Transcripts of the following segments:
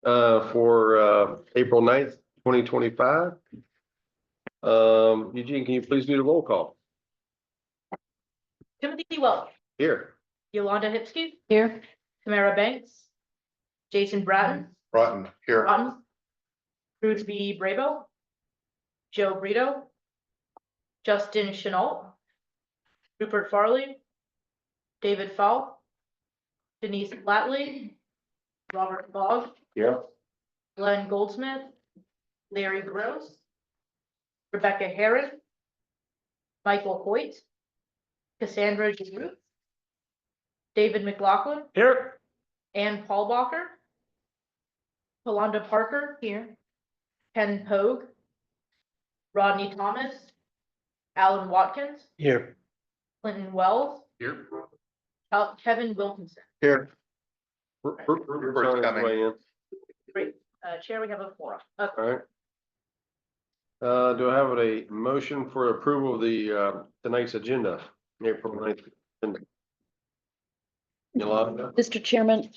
for April 9th, 2025. Eugene, can you please do the roll call? Timothy Welch. Here. Yolanda Hipsky. Here. Tamara Banks. Jason Bratton. Broughton, here. Broughton. Ruth B. Brabo. Joe Brito. Justin Chenault. Rupert Farley. David Fall. Denise Flatley. Robert Bogg. Yeah. Glenn Goldsmith. Larry Gross. Rebecca Herron. Michael Hoyt. Cassandra DeRuth. David McLaughlin. Here. Ann Paulbacher. Yolanda Parker. Here. Ken Pogue. Rodney Thomas. Alan Watkins. Here. Clinton Wells. Here. Kevin Wilkinson. Here. Rupert's on his way in. Great. Chair, we have a forum. All right. Do I have a motion for approval of the tonight's agenda? April 9th agenda. Yolanda? Mr. Chairman,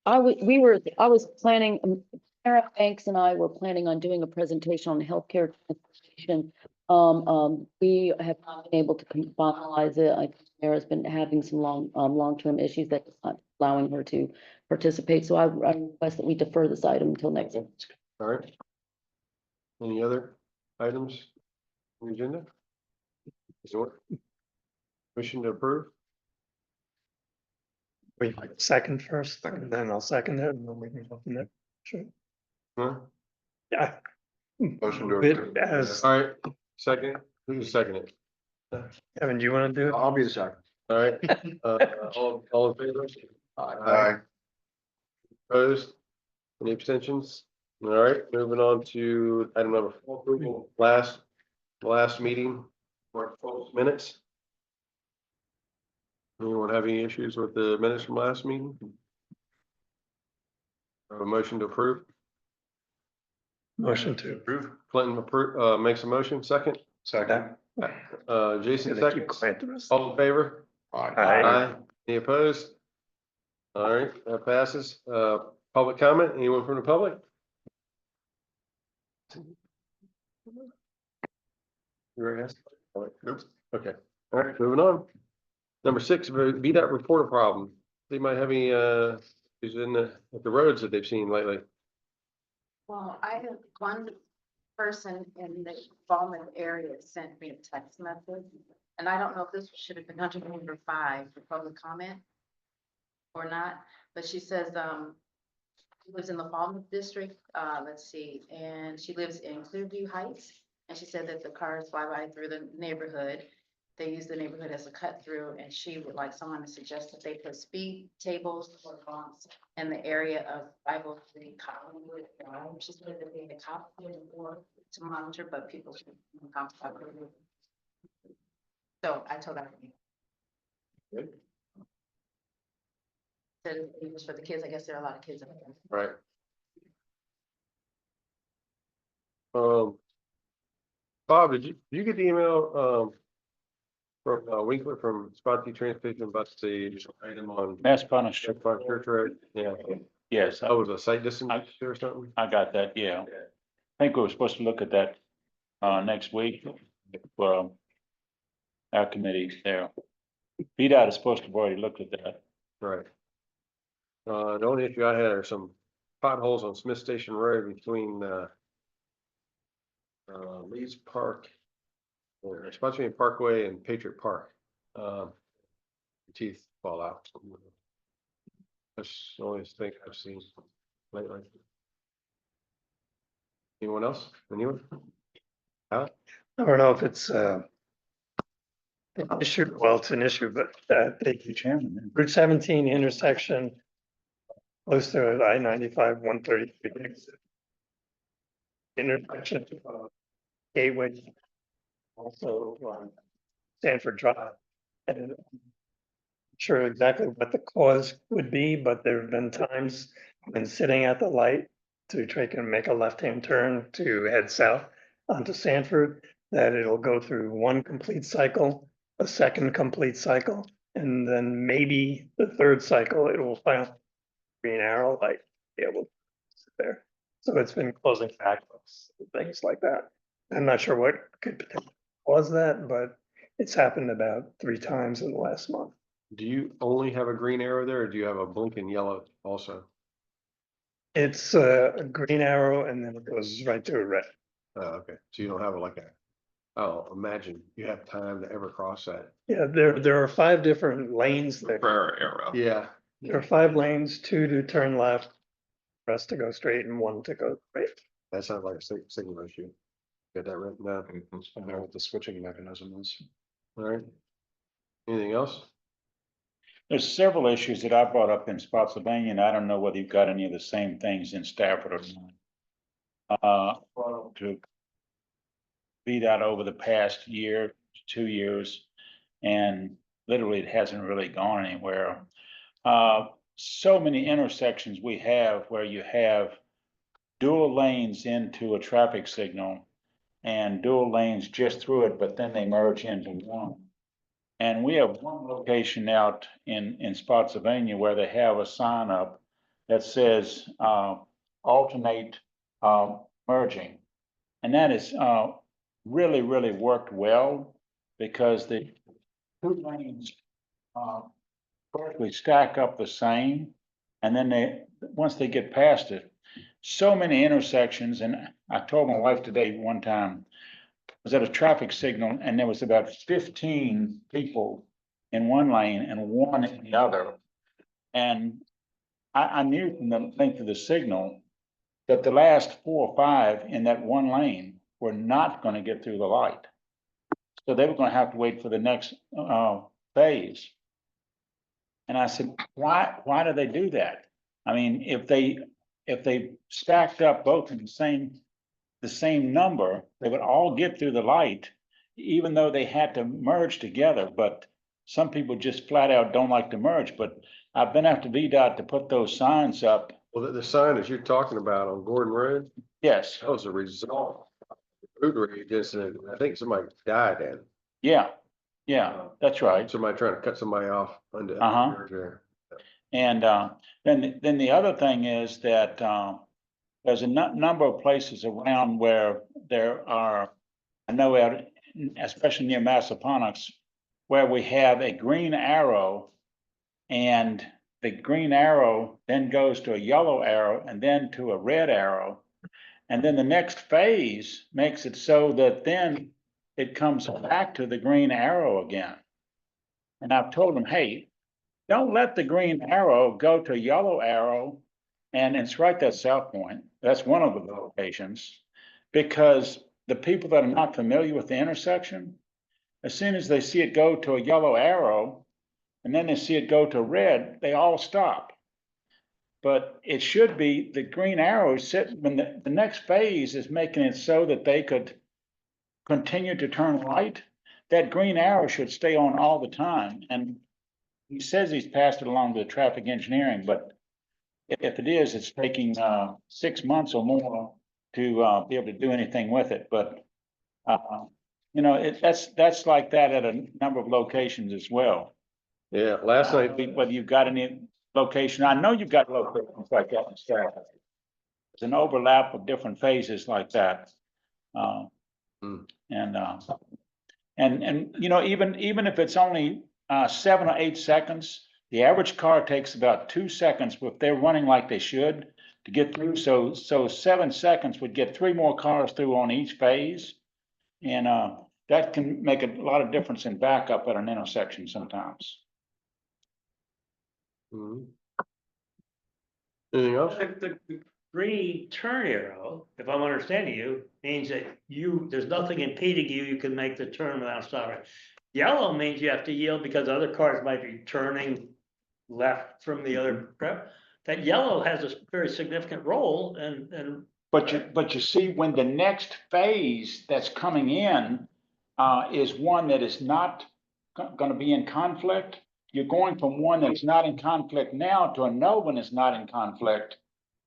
I was planning, Sarah Banks and I were planning on doing a presentation on healthcare transportation. We have not been able to finalize it. I think Sarah's been having some long-term issues that's not allowing her to participate. So I request that we defer this item until next week. All right. Any other items on the agenda? Motion to approve? We second first, and then I'll second it, and then we can go from there. Sure. Huh? Yeah. Motion to Bit approve. as, All right, second, who's seconding? Kevin, do you want to do it? I'll be the second. All right, all in favor? Aye. Opposed? Any abstentions? All right, moving on to item number 4, approval last meeting, March 12th minutes. Anyone have any issues with the minutes from last meeting? Have a motion to approve? Motion to approve. Clinton makes a motion, second. Second. Jason Gonna keep seconds. quiet the rest. All in favor? Aye. Any opposed? All right, that passes. Public comment, anyone from the public? You already asked? Oops. Okay, all right, moving on. Number 6, VDOT reporter problem. They might have any issues in the roads that they've seen lately. Well, I have one person in the Falmouth area sent me a text message, and I don't know if this should have been under number 5 for public comment or not, but she says, she lives in the Falmouth district, let's see, and she lives in Clearview Heights, and she said that the cars fly by through the neighborhood. They use the neighborhood as a cut through, and she would like someone to suggest that they put speed tables or bumps in the area of 503 Collinwood. She said that they had a cop there before to monitor, but people should come. So I told her. Good. Said it was for the kids. I guess there are a lot of kids in there. Right. Bob, did you get the email from Winkler from Spotsy Transportation about the item on Mass Punish. Church Road? Yeah, Yes, that was a site distance or something. I got that, yeah. I think we were supposed to look at that next week for our committee there. VDOT is supposed to have already looked at that. Right. The only issue I had are some potholes on Smith Station Road between Lee's Park, or Spotsylvania Parkway and Patriot Park. Teeth fall out. That's the only thing I've seen lately. Anyone else? Anyone? I don't know if it's an issue, well, it's an issue, but the Chairman. Route 17 intersection close to I-95, 133 intersection, Gateway, also Sanford Drive. And I'm not sure exactly what the cause would be, but there have been times when sitting at the light to try and make a left-hand turn to head south onto Sanford, that it'll go through one complete cycle, a second complete cycle, and then maybe the third cycle, it will finally green arrow light be able there. So it's been closing backlogs, things like that. I'm not sure what could potentially cause that, but it's happened about 3 times in the last month. Do you only have a green arrow there or do you have a blinking yellow also? It's a green arrow and then it goes right to a red. Oh, okay. So you don't have like a, oh, imagine you have time to ever cross that. Yeah, there are 5 different lanes there. Prayer arrow. Yeah. There are 5 lanes, 2 to turn left, rest to go straight and 1 to go right. That sounds like a signal issue. Get that written down. I know what the switching mechanism is. All right. Anything else? There's several issues that I brought up in Spotsylvania, and I don't know whether you've got any of the same things in Stafford or not. To beat out over the past year, 2 years, and literally it hasn't really gone anywhere. So many intersections we have where you have dual lanes into a traffic signal and dual lanes just through it, but then they merge into one. And we have one location out in Spotsylvania where they have a sign up that says, alternate, merging. And that is, really, really worked well because the 2 lanes, perfectly stack up the same. And then once they get past it, so many intersections, and I told my wife today one time, I was at a traffic signal and there was about 15 people in one lane and 1 in the other. And I knew from the length of the signal that the last 4 or 5 in that one lane were not going to get through the light. So they were going to have to wait for the next phase. And I said, why do they do that? I mean, if they stacked up both in the same number, they would all get through the light, even though they had to merge together. But some people just flat out don't like to merge. But I've been after VDOT to put those signs up. Well, the sign that you're talking about on Gordon Road, Yes, that was a result of the road rage incident. I think somebody died in. yeah, that's right. Somebody trying to cut somebody off under. Uh-huh. And then the other thing is that there's a number of places around where there are, I know out, especially near Massaponax, where we have a green arrow, and the green arrow then goes to a yellow arrow and then to a red arrow. And then the next phase makes it so that then it comes back to the green arrow again. And I've told them, hey, don't let the green arrow go to yellow arrow. And it's right at South Point. That's one of the locations, because the people that are not familiar with the intersection, as soon as they see it go to a yellow arrow and then they see it go to red, they all stop. But it should be the green arrow sitting when the next phase is making it so that they could continue to turn right. That green arrow should stay on all the time. And he says he's passed it along to the traffic engineering, but if it is, it's taking 6 months or more to be able to do anything with it. But you know, that's like that at a number of locations as well. Yeah, last night, Whether you've got any location, I know you've got locations like that in Stafford. There's an overlap of different phases like that. And you know, even if it's only 7 or 8 seconds, the average car takes about 2 seconds if they're running like they should to get through. So 7 seconds would get 3 more cars through on each phase. And that can make a lot of difference in backup at an intersection sometimes. Mhm. Anything else? The green turn arrow, if I'm understanding you, means that there's nothing impeding you, you can make the turn without stopping. Yellow means you have to yield because other cars might be turning left from the other prep. That yellow has a very significant role and. But you see, when the next phase that's coming in is one that is not going to be in conflict, you're going from one that's not in conflict now to another one that's not in conflict.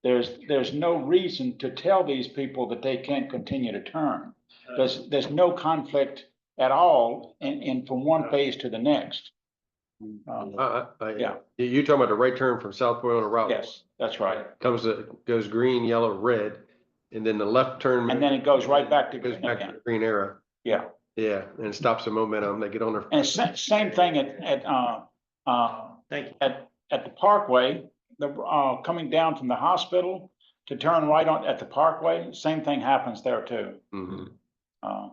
There's no reason to tell these people that they can't continue to turn. There's no conflict at all in from one phase to the next. Yeah. You're talking about the right turn from South Point on a route. Yes, that's right. Goes green, yellow, red, and then the left turn. And then it goes right back to Goes green back to again. the green arrow. Yeah. Yeah, and it stops the momentum. They get on their. And same thing Thank you. at the Parkway, coming down from the hospital to turn right on at the Parkway, same thing happens there too. Mhm. Uh,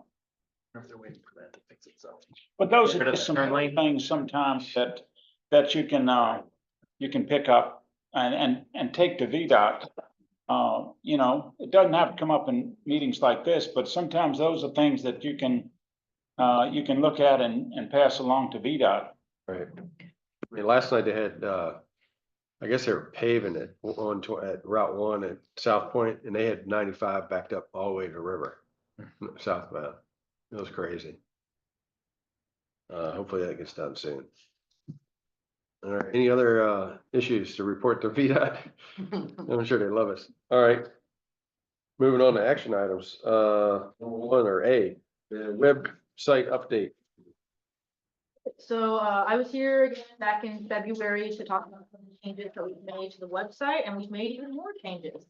If they're waiting for that to fix itself. But those Rid are of just the some turn lane. things sometimes that you can pick up and take to VDOT. You know, it doesn't have to come up in meetings like this, but sometimes those are things that you can look at and pass along to VDOT. Right. I mean, last night they had, I guess they were paving it at Route 1 at South Point, and they had 95 backed up all the way to the river, southbound. It was crazy. Hopefully that gets done soon. All right, any other issues to report to VDOT? I'm sure they love us. All right. Moving on to action items, number 1 or A, the website update. So I was here again back in February to talk about some of the changes that we've made to the website, and we've made even more changes.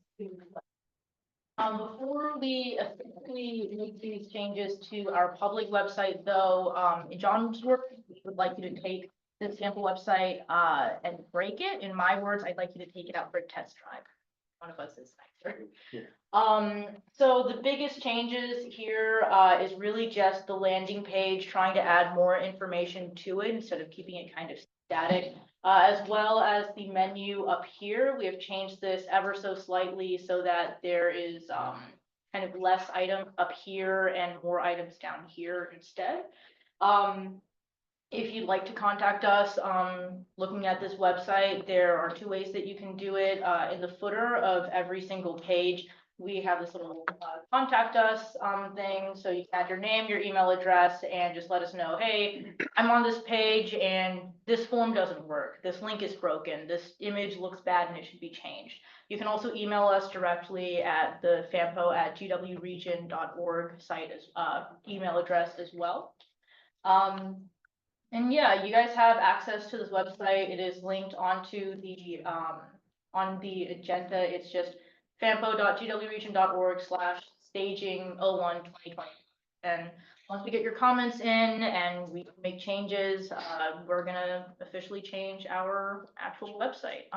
Before we officially make these changes to our public website, though, in John's work, we would like you to take this sample website and break it. In my words, I'd like you to take it out for a test drive. One of us is nicer. So the biggest changes here is really just the landing page, trying to add more information to it instead of keeping it kind of static, as well as the menu up here. We have changed this ever so slightly so that there is kind of less item up here and more items down here instead. If you'd like to contact us, looking at this website, there are 2 ways that you can do it. In the footer of every single page, we have this little contact us thing. So you can add your name, your email address, and just let us know, hey, I'm on this page and this form doesn't work. This link is broken. This image looks bad and it should be changed. You can also email us directly at the fampo@gwregion.org site as email address as well. And yeah, you guys have access to this website. It is linked onto the on the agenda. It's just fampo.gwregion.org/staging01-2020. And once we get your comments in and we make changes, we're gonna officially change our actual website.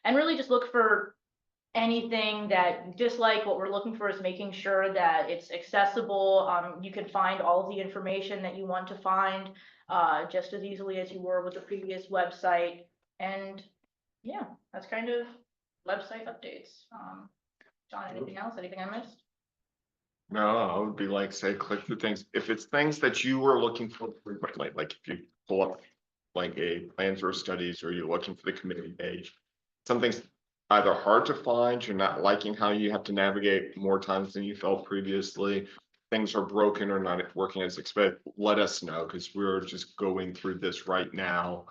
And really just look for anything that you dislike. What we're looking for is making sure that it's accessible. You can find all of the information that you want to find just as easily as you were with the previous website. And yeah, that's kind of website updates. John, anything else? Anything I missed? No, I would be like, say, click through things. If it's things that you were looking for frequently, like if you pull up like a plans or studies, or you're looking for the committee page, something's either hard to find, you're not liking how you have to navigate more times than you felt previously, things are broken or not working as expected, let us know, because we're just going through this right now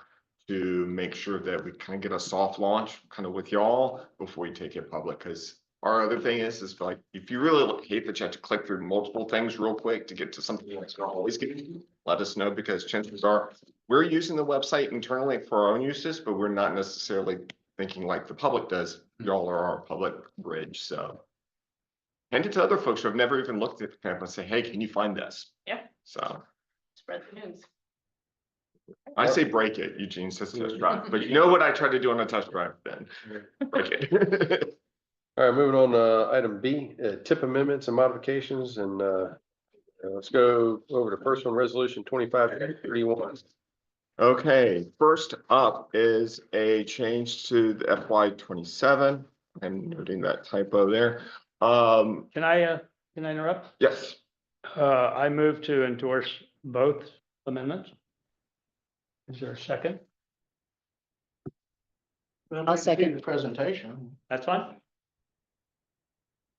to make sure that we kind of get a soft launch kind of with y'all before we take it public. Because our other thing is like, if you really hate that you have to click through multiple things real quick to get to something that's not always getting, let us know, because chances are we're using the website internally for our own uses, but we're not necessarily thinking like the public does. Y'all are our public bridge, so hand it to other folks who have never even looked at the map and say, hey, can you find this? Yeah. So Spread the news. I say break it, Eugene says test drive, but you know what I try to do on a test drive then, break it. All right, moving on to item B, tip amendments and modifications, and let's go over the first one, resolution 2531. Okay, first up is a change to the FY27. I'm noting that typo there. Can I interrupt? Yes, I move to endorse both amendments. Is there a second? I'll second. The presentation. That's fine.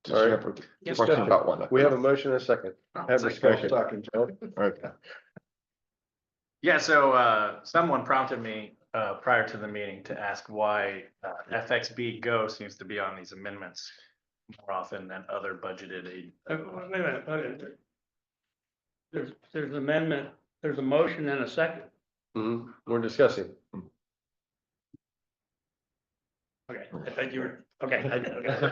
did you have a question about one? We have a motion and a second. Have discussion. Okay. Yeah, so someone prompted me prior to the meeting to ask why FXB Go seems to be on these amendments more often than other budgeted aid. Wait a minute. There's an amendment, there's a motion and a second. We're discussing. Okay, I thought you were, okay.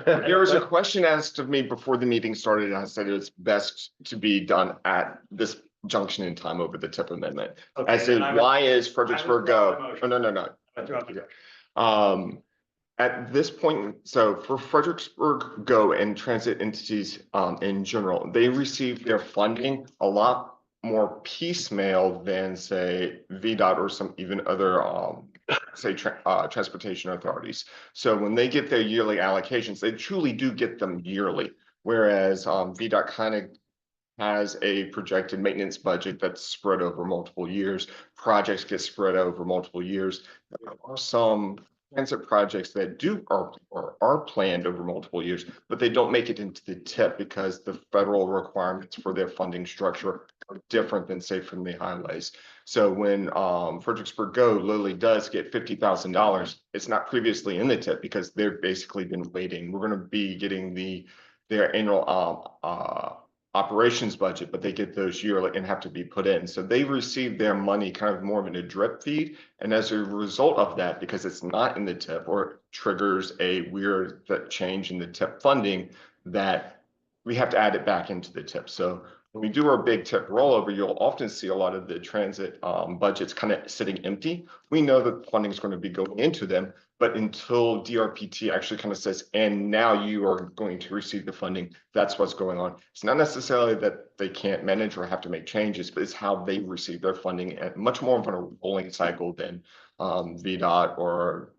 There was a question asked of me before the meeting started, and I said it's best to be done at this junction in time over the tip amendment. I said, why is Fredericksburg go? Oh, no. At this point, so for Fredericksburg Go and transit entities in general, they receive their funding a lot more piecemeal than say VDOT or some even other say transportation authorities. So when they get their yearly allocations, they truly do get them yearly. Whereas VDOT kind of has a projected maintenance budget that's spread over multiple years. Projects get spread over multiple years. There are some transit projects that are planned over multiple years, but they don't make it into the tip because the federal requirements for their funding structure are different than say from the highways. So when Fredericksburg Go literally does get $50,000, it's not previously in the tip because they've basically been waiting. We're going to be getting their annual operations budget, but they get those yearly and have to be put in. So they receive their money kind of more of in a drip feed. And as a result of that, because it's not in the tip or it triggers a weird change in the tip funding, that we have to add it back into the tip. So when we do our big tip rollover, you'll often see a lot of the transit budgets kind of sitting empty. We know that funding is going to be going into them, but until DRPT actually kind of says, and now you are going to receive the funding, that's what's going on. It's not necessarily that they can't manage or have to make changes, but it's how they receive their funding at much more of a rolling cycle than VDOT or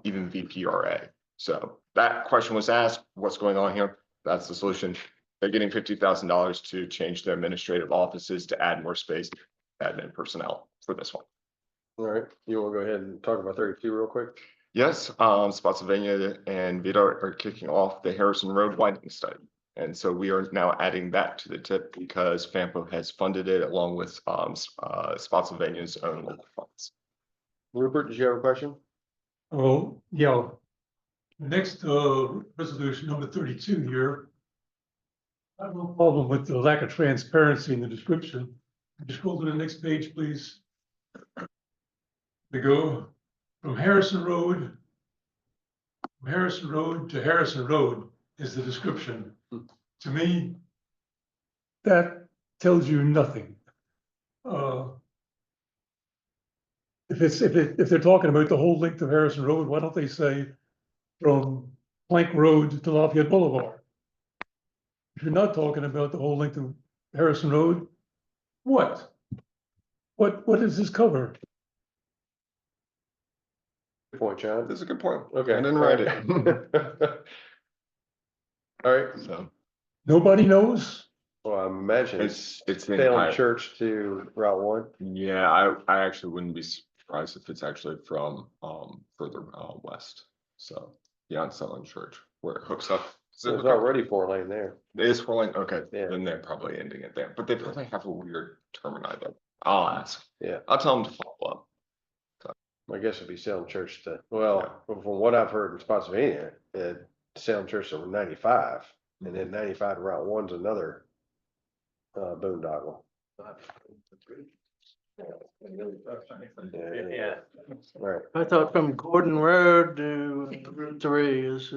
even VPRA. So that question was asked, what's going on here? That's the solution. They're getting $50,000 to change their administrative offices to add more space, admin personnel for this one. All right, you want to go ahead and talk about 32 real quick? Yes, Spotsylvania and Vito are kicking off the Harrison Road widening study. And so we are now adding that to the tip because FAMPO has funded it along with Spotsylvania's own local funds. Rupert, did you have a question? Oh, yeah. Next, resolution number 32 here. I have no problem with the lack of transparency in the description. Just scroll to the next page, please. They go from Harrison Road to Harrison Road is the description. To me, that tells you nothing. If they're talking about the whole length of Harrison Road, why don't they say from Plank Road to Lafayette Boulevard? If you're not talking about the whole length of Harrison Road, what does this cover? Good point, John. That's a good point. Okay. I didn't write it. All right, So Nobody knows? well, I imagine it's the Salem entire, Church to Route 1. yeah, I actually wouldn't be surprised if it's actually from further west. So beyond Salem Church where it hooks up. So it's already 4-lane there. It is 4-lane, okay, Yeah. then they're probably ending it there, but they probably have a weird termini though. I'll ask. Yeah. I'll tell them to follow up. I guess it'd be Salem Church to, well, from what I've heard in Spotsylvania, Salem Church to 95, and then 95 to Route 1's another boondoggle. Yeah. Right. I thought from Gordon Road to Route 3 is,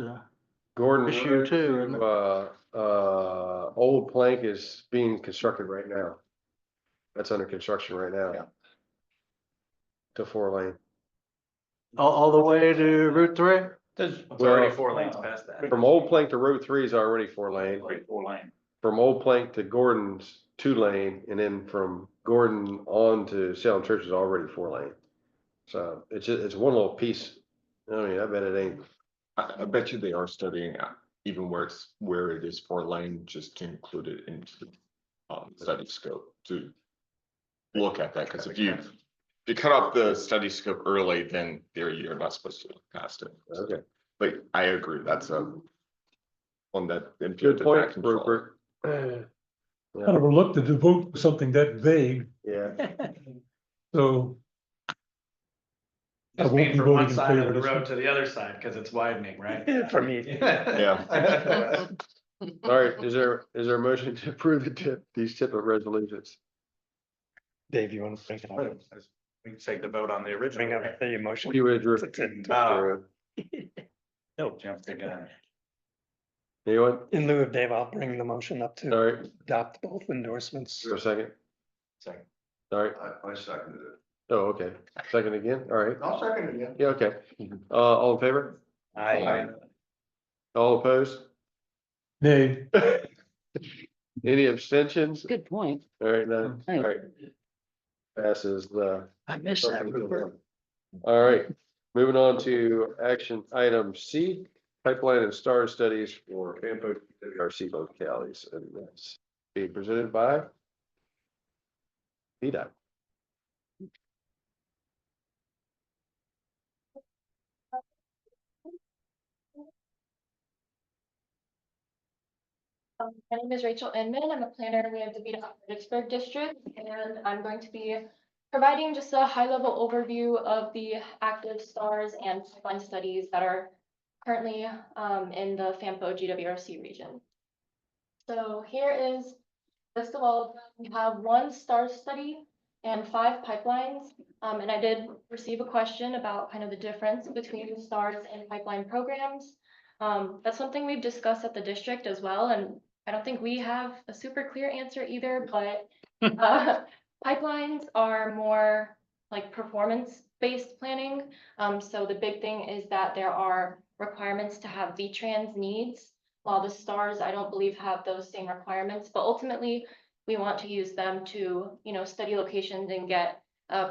Gordon Issue Road two, isn't to, Old Plank is being constructed right now. That's under construction right now. Yeah. To 4-lane. all the way to Route 3? It's Well, already 4 lanes past that. From Old Plank to Route 3 is already 4-lane. Right, 4-lane. From Old Plank to Gordon's 2-lane, and then from Gordon on to Salem Church is already 4-lane. So it's one little piece. I mean, I bet it ain't. I bet you they are studying even where it is 4-lane, just to include it into the study scope to look at that, because if you cut off the study scope early, then you're not supposed to look past it. Okay. But I agree, that's one that. Good point, Rupert. Kind of reluctant to vote for something that vague, Yeah. so. I Just won't being be from one voting in side favor of of the this road one. to the other side, because it's widening, right? For me. Yeah. All right, is there a motion to approve these tip of resolutions? Dave, you want to break it up? We can take the vote on the original. Bring up the emotion. We would. No, jump the gun. Anyone? In lieu of Dave, I'll bring the motion up All to right, adopt both endorsements. for a second. Second. All right. I seconded it. Oh, okay. Second again. All right. I'll second it again. Yeah, okay. All in favor? Aye. All opposed? Nay, Any abstentions? Good point. All right, none. Aye. All right. Passes the. I missed that report. All right, moving on to action item C, pipeline and star studies for FAMPO WRC localities, and that's being presented by VDOT. My name is Rachel Inman. I'm a planner with the Fredericksburg District, and I'm going to be providing just a high-level overview of the active stars and pipeline studies that are currently in the FAMPO GWRC region. So here is list of all of them. We have 1 star study and 5 pipelines. And I did receive a question about kind of the difference between stars and pipeline programs. That's something we've discussed at the district as well, and I don't think we have a super clear answer either, but pipelines are more like performance-based planning. So the big thing is that there are requirements to have VTrans needs, while the stars, I don't believe, have those same requirements, but ultimately we want to use them to, study locations and get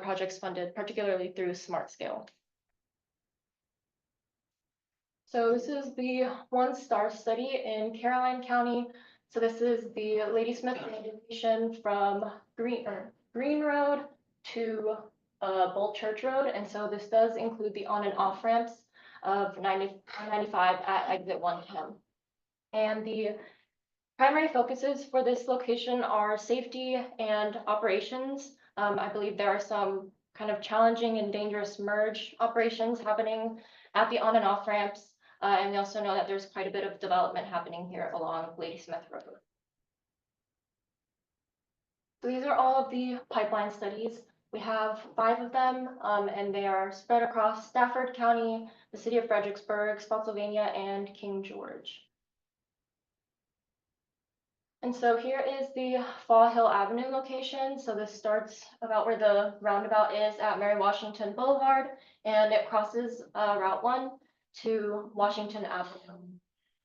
projects funded, particularly through Smart Scale. So this is the 1 star study in Caroline County. So this is the Ladysmith location from Green Road to Bolt Church Road. And so this does include the on and off ramps of 95 at exit 110. And the primary focuses for this location are safety and operations. I believe there are some kind of challenging and dangerous merge operations happening at the on and off ramps. And we also know that there's quite a bit of development happening here along Ladysmith Road. So these are all of the pipeline studies. We have 5 of them, and they are spread across Stafford County, the city of Fredericksburg, Spotsylvania, and King George. And so here is the Fall Hill Avenue location. So this starts about where the roundabout is at Mary Washington Boulevard, and it crosses Route 1 to Washington Avenue.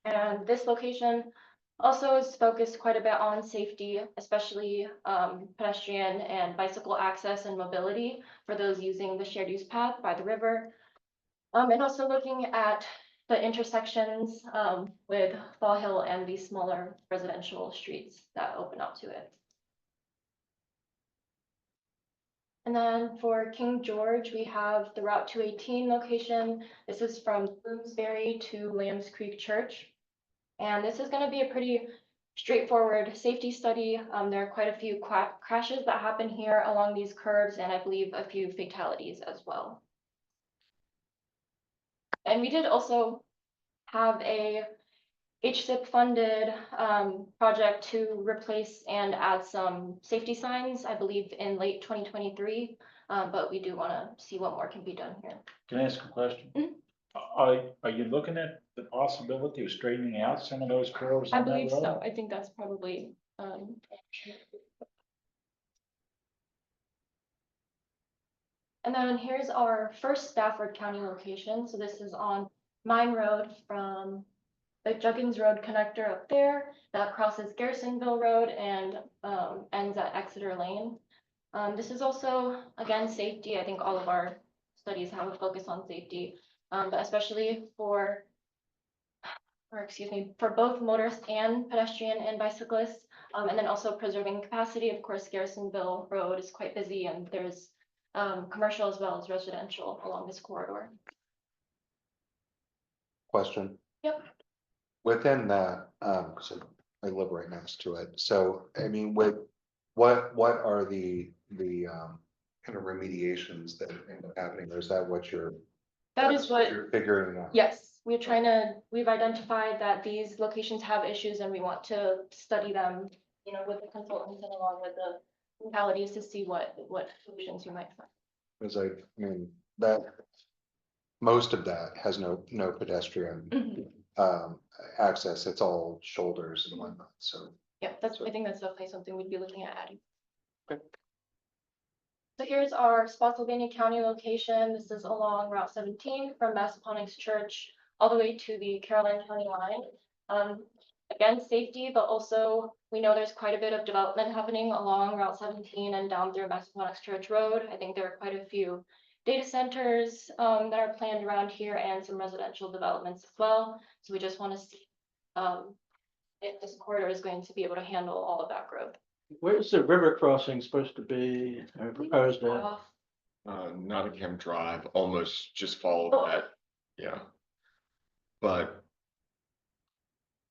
And this location also is focused quite a bit on safety, especially pedestrian and bicycle access and mobility for those using the shared use path by the river. And also looking at the intersections with Fall Hill and the smaller residential streets that open up to it. And then for King George, we have the Route 218 location. This is from Bloomsbury to Lambs Creek Church. And this is going to be a pretty straightforward safety study. There are quite a few crashes that happen here along these curves, and I believe a few fatalities as well. And we did also have a HSIP funded project to replace and add some safety signs, I believe in late 2023, but we do want to see what more can be done here. Can I ask a question? Mhm. Are you looking at the possibility of straightening out some of those curves I on that believe road? so. I think that's probably and then here's our first Stafford County location. So this is on Mine Road from the Juggins Road connector up there that crosses Garrisonville Road and ends at Exeter Lane. This is also, again, safety. I think all of our studies have a focus on safety, but especially for both motorists and pedestrian and bicyclists, and then also preserving capacity. Of course, Garrisonville Road is quite busy, and there's commercial as well as residential along this corridor. Question. Yep. Within that, so I live right next to it, so I mean, what are the kind of remediations that end up happening, or is that what you're figuring out? Yes, we've identified that these locations have issues and we want to study them, with the consultants and along with the localities to see what solutions you might find. Cause I mean, that. Most of that has no pedestrian, Mhm. access, it's all shoulders and whatnot, so. Yeah, I think that's definitely something we'd be looking at adding. So here's our Spotsylvania County location. This is along Route 17 from Massaponax Church all the way to the Caroline County line. Again, safety, but also we know there's quite a bit of development happening along Route 17 and down through Massaponax Church Road. I think there are quite a few data centers that are planned around here and some residential developments as well. So we just want to see if this corridor is going to be able to handle all of that growth. Where's the river crossing supposed to be proposed at? Nottingham Drive, almost just followed Oh. that, yeah. But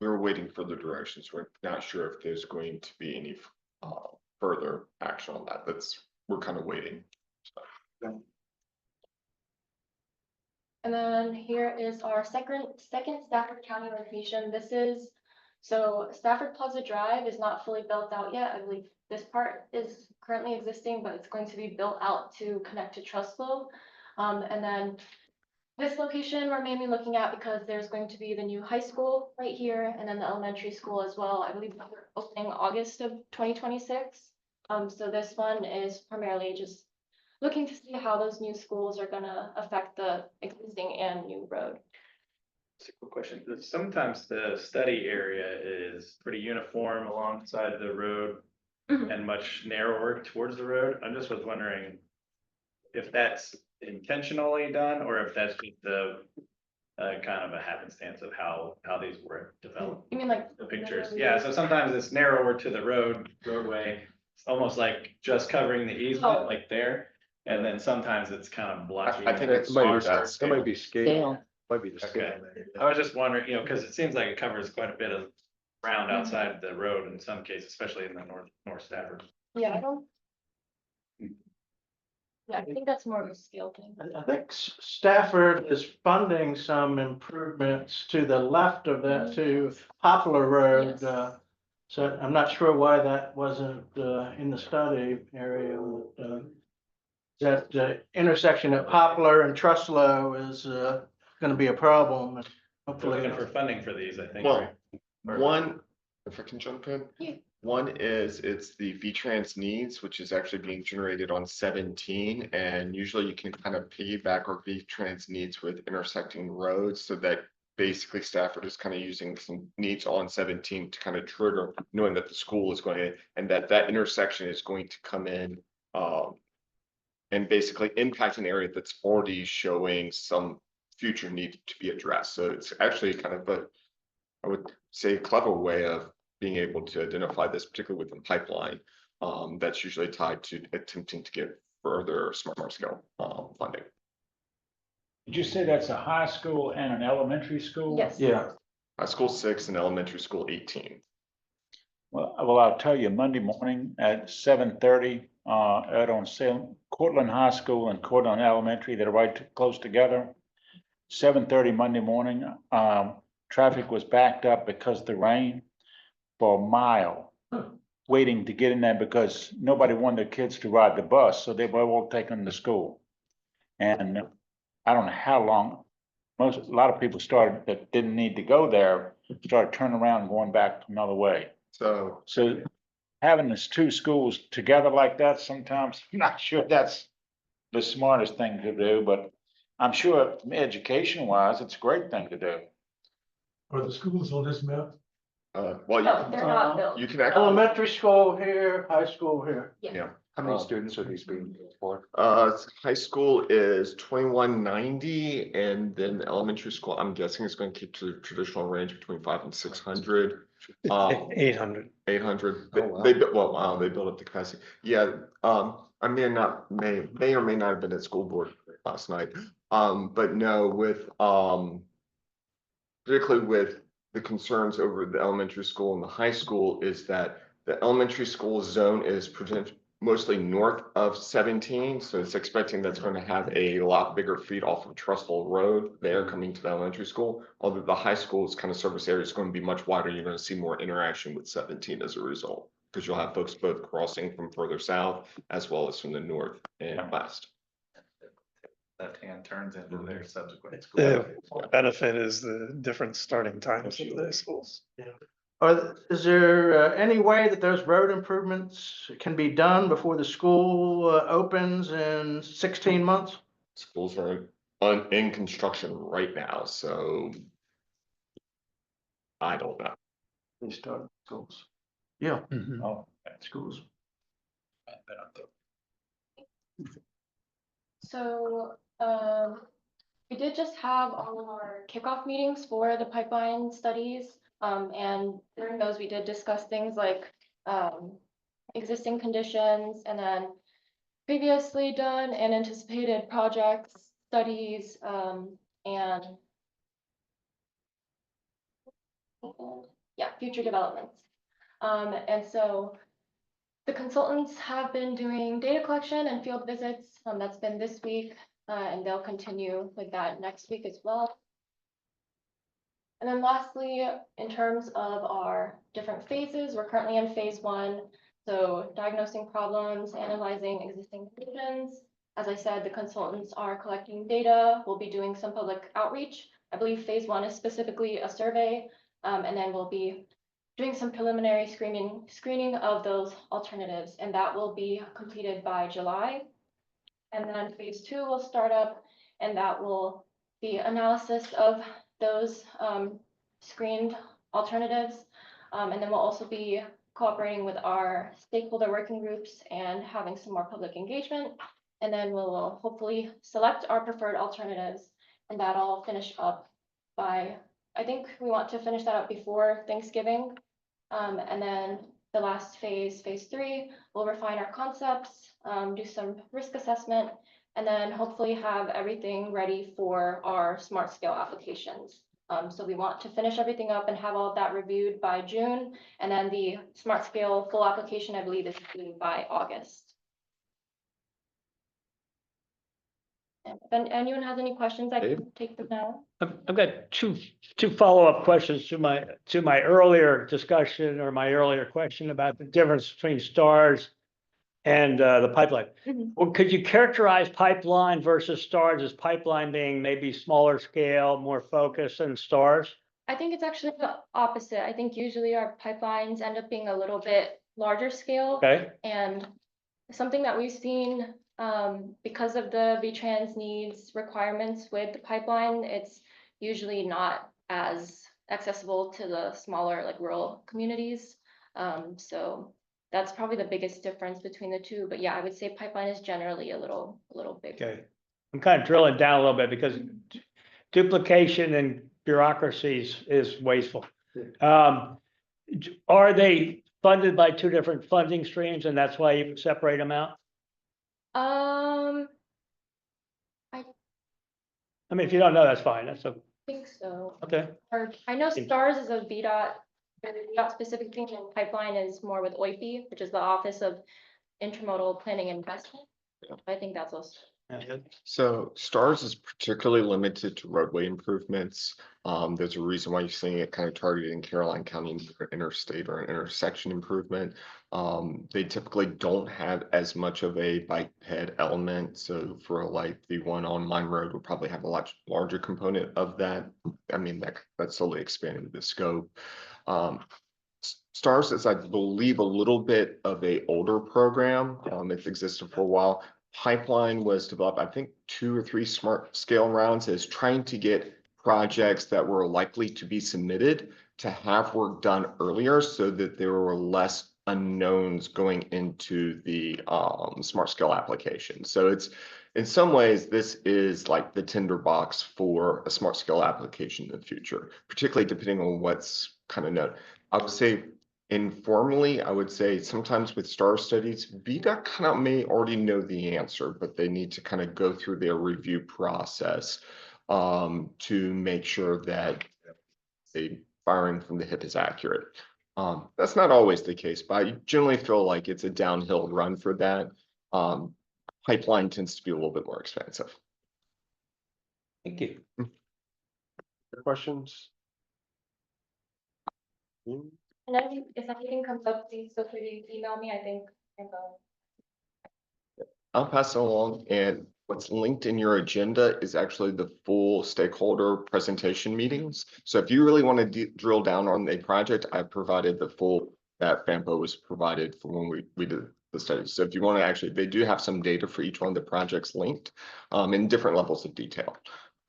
we're waiting for the directions. We're not sure if there's going to be any further action on that. We're kind of waiting. And then here is our second Stafford County location. So Stafford Plaza Drive is not fully built out yet. I believe this part is currently existing, but it's going to be built out to connect to Trustlow. And then this location we're mainly looking at because there's going to be the new high school right here and then the elementary school as well. I believe we're opening August of 2026. So this one is primarily just looking to see how those new schools are gonna affect the existing and new road. That's a quick question. Sometimes the study area is pretty uniform alongside the road Mhm. and much narrower towards the road. I just was wondering if that's intentionally done or if that's just the kind of a happenstance of how these were developed. You mean like The pictures, yeah, so sometimes it's narrower to the roadway, it's almost like just covering the easement, Oh. like there. And then sometimes it's kind of blocking. I think it. it's larger. That might be scale, Scale. might be the scale. Okay. I was just wondering, because it seems like it covers quite a bit of ground outside the road in some cases, especially in the North Stafford. Yeah, I don't. Yeah, I think that's more of a scale thing. I think Stafford is funding some improvements to the left of that to Poplar Road. Yes. So I'm not sure why that wasn't in the study area. That intersection at Poplar and Trustlow is gonna be a problem. We're Hopefully, looking for funding for these, I think. Well, right? one, if I can jump in. Yeah. One is it's the V-Trans needs, which is actually being generated on 17, and usually you can kind of piggyback our V-Trans needs with intersecting roads, so that basically Stafford is kind of using some needs on 17 to kind of trigger, knowing that the school is going in, and that intersection is going to come in, and basically impact an area that's already showing some future need to be addressed. So it's actually kind of I would say, a clever way of being able to identify this, particularly within pipeline. That's usually tied to attempting to get further smart scale funding. Did you say that's a high school and an elementary school? Yes. yeah. High school 6 and elementary school 18. Well, I'll tell you, Monday morning at 7:30, out on Salem, Cortland High School and Cortland Elementary, they're right close together. 7:30 Monday morning, traffic was backed up because of the rain for a mile, waiting to get in there because nobody wanted their kids to ride the bus, so they were all taken to school. And I don't know how long, a lot of people started that didn't need to go there, started turning around and going back another way. So So having these two schools together like that, sometimes I'm not sure that's the smartest thing to do, but I'm sure education wise, it's a great thing to do. Are the schools on this map? well, No, they're not built. you can actually, Elementary school here, high school here. yeah. How many students are these being used for? High school is 2190, and then elementary school, I'm guessing is going to keep to the traditional range between 500 and 600. 800. 800. Oh, wow. They built, well, wow, they built up the capacity. Yeah, I may or may not have been at school board last night. But no, with particularly with the concerns over the elementary school and the high school is that the elementary school zone is mostly north of 17. So it's expecting that's going to have a lot bigger feed off of Trustlow Road there coming to the elementary school. Although the high school's kind of service area is going to be much wider. You're going to see more interaction with 17 as a result, because you'll have folks both crossing from further south as well as from the north and west. left-hand turns into their subsequent school. The benefit is the different starting times of the schools. Is there any way that those road improvements can be done before the school opens in 16 months? Schools are in construction right now, so I don't know. They start schools. Yeah, Oh, schools. So, we did just have all of our kickoff meetings for the pipeline studies. And during those, we did discuss things like, existing conditions and then previously done and anticipated projects, studies, and yeah, future developments. And so the consultants have been doing data collection and field visits. That's been this week, and they'll continue with that next week as well. And then lastly, in terms of our different phases, we're currently in phase 1. So diagnosing problems, analyzing existing conditions. As I said, the consultants are collecting data. We'll be doing some public outreach. I believe phase 1 is specifically a survey, and then we'll be doing some preliminary screening of those alternatives, and that will be completed by July. And then phase 2 will start up, and that will be analysis of those screened alternatives. And then we'll also be cooperating with our stakeholder working groups and having some more public engagement. And then we'll hopefully select our preferred alternatives, and that'll finish up by, I think we want to finish that up before Thanksgiving. And then the last phase, phase 3, we'll refine our concepts, do some risk assessment, and then hopefully have everything ready for our smart scale applications. So we want to finish everything up and have all of that reviewed by June, and then the smart scale full application, I believe, is due by August. And if anyone has any questions, I can take them now. I've got two follow-up questions to my earlier discussion or my earlier question about the difference between stars and the pipeline. Mhm. Well, could you characterize pipeline versus stars as pipeline being maybe smaller scale, more focused than stars? I think it's actually the opposite. I think usually our pipelines end up being a little bit larger scale. Okay, And something that we've seen, because of the VTrans needs requirements with the pipeline, it's usually not as accessible to the smaller, like rural communities. So that's probably the biggest difference between the two. But yeah, I would say pipeline is generally a little bigger. okay. I'm kind of drilling down a little bit because duplication and bureaucracies is wasteful. Are they funded by two different funding streams and that's why you separate them out? I mean, if you don't know, that's fine. That's Think so. okay. Or I know STARS is a VDOT, but the VDOT specific thing, and pipeline is more with OIP, which is the Office of Intermodal Planning and Investment. I think that's also. So STARS is particularly limited to roadway improvements. There's a reason why you're seeing it kind of targeted in Caroline County for interstate or an intersection improvement. They typically don't have as much of a bike ped element. So for like the one on Mine Road would probably have a lot larger component of that. I mean, that's slowly expanding the scope. STARS is, I believe, a little bit of a older program. It's existed for a while. Pipeline was developed, I think, 2 or 3 smart scale rounds is trying to get projects that were likely to be submitted to have work done earlier so that there were less unknowns going into the smart scale application. So it's, in some ways, this is like the tinderbox for a smart scale application in the future, particularly depending on what's kind of known. I would say informally, I would say sometimes with STAR studies, VDOT kind of may already know the answer, but they need to kind of go through their review process to make sure that the firing from the hip is accurate. That's not always the case, but I generally feel like it's a downhill run for that. Pipeline tends to be a little bit more expensive. Thank you. Questions? And then if anything comes up, please feel free to email me. I think. I'll pass it along, and what's linked in your agenda is actually the full stakeholder presentation meetings. So if you really want to drill down on a project, I provided the full that FAMPO was provided for when we did the study. So if you want to actually, they do have some data for each one of the projects linked in different levels of detail.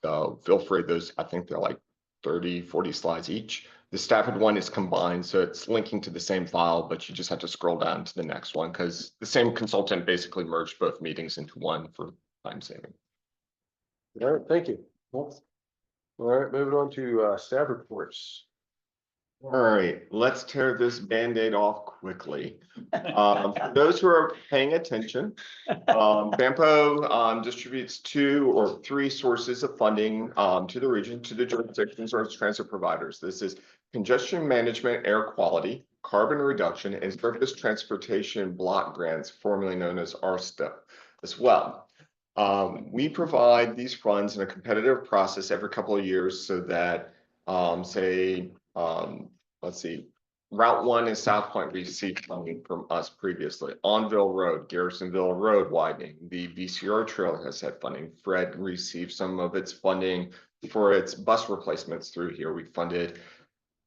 So feel free, those, I think they're like 30, 40 slides each. The Stafford one is combined, so it's linking to the same file, but you just have to scroll down to the next one because the same consultant basically merged both meetings into one for time saving. All right, thank you. All right, moving on to staff reports. All right, let's tear this Band-Aid off quickly. For those who are paying attention, FAMPO distributes 2 or 3 sources of funding to the region, to the jurisdictions or transit providers. This is congestion management, air quality, carbon reduction, and surface transportation block grants, formerly known as RSTP as well. We provide these funds in a competitive process every couple of years so that, let's see, Route 1 in South Point received funding from us previously. Onville Road, Garrisonville Road widening, the VCR Trail has had funding. Fred received some of its funding for its bus replacements through here. We funded